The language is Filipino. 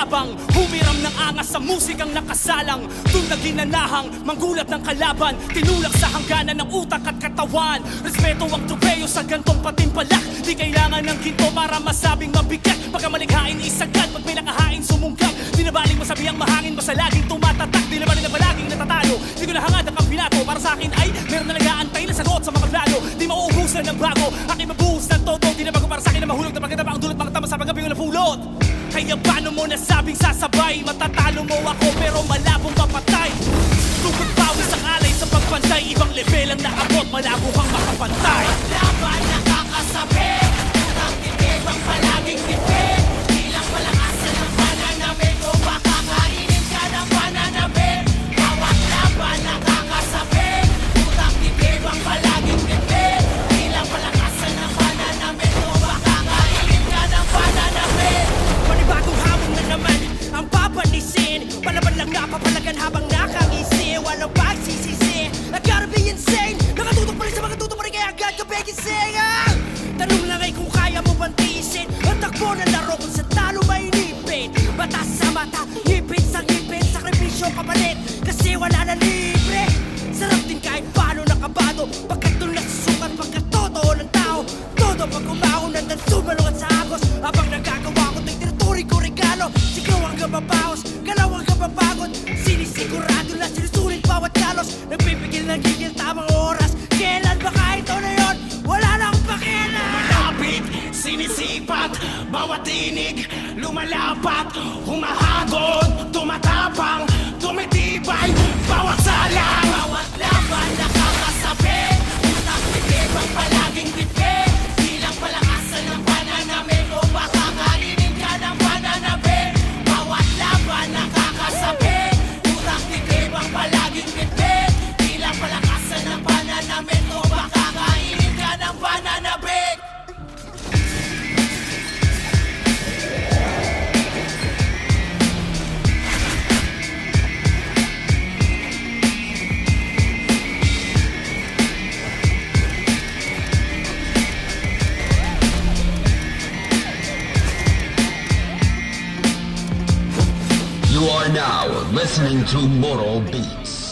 mayabang, humiram ng angas sa musikang nakasalang. Doon na ginanahang manggulat ng kalaban, tinulak sa hangganan ng utak at katawan. Respeto ang tubeyo sa gantong patimpalak, di kailangan ng ginto para masabing mabigat. Pagka malikhain isagad, pag may nakahain sumungkap. Di na baling masabihang mahangin, basta laging tumatatak. Di naman na palaging natatalo, di ko nahangad ang kampinato. Para sa akin ay meron na nag-aantay na sagot sa mga plano. Di mauubusan ng bago, aking mabuhos ng todo. Di na bago para sa akin na mahulog na maganda pa ang dulot mga tama sa paggabi ko na pulot. Kaya paano mo nasabing sasabay? Matatalo mo ako pero malabong mapatay. Tugod pawis ang alay sa pagpantay, ibang level ang naabot, malabo kang makapantay. Laban nakakasabi, ang tibig ang palaging tipid. Bilang palakasan ng pananabik, o baka kainin ka ng pananabik. Bawat laban nakakasabi, utang tibig ang palaging tipid. Bilang palakasan ng pananabik, o baka kainin ka ng pananabik. Panibagong hamon na naman ang papanisin. Palaban lang napapalagan habang nakangisi. Walang pagsisisi, I gotta be insane. Nakatutok pa rin sa mga tutok pa rin kaya agad ka begising. Tanong lang ay kung kaya mo bang tiisin ang takbo ng laro kung sa talo may inipin. Mata sa mata, ngipin sa ngipin, sakripisyo kapalit kasi wala na libre. Sarap din kahit paano nakabado, pagkat doon nasusukat pagkat totoo ng tao. Todo pag umahon nandang sumalungat sa agos, habang nagagawa ko ng teritoryo ko regalo. Sigaw hanggang mabawas, galaw hanggang mapagod, sinisigurado na sinusulit bawat kalos. Nagpipigil ng gigil tamang oras, kailan ba kahit ito na yun? Wala na akong pakialam. Malapit, sinisipat, bawat tinig, lumalapat, humahagod, tumatapang, tumitibay, bawat salang. Bawat laban nakakasabi, utang tibig ang palaging tipid. Bilang palakasan ng pananabik, o baka kainin ka ng pananabik. Bawat laban nakakasabi, utang tibig ang palaging tipid. Bilang palakasan ng pananabik, o baka kainin ka ng pananabik. You are now listening to Moral Beats.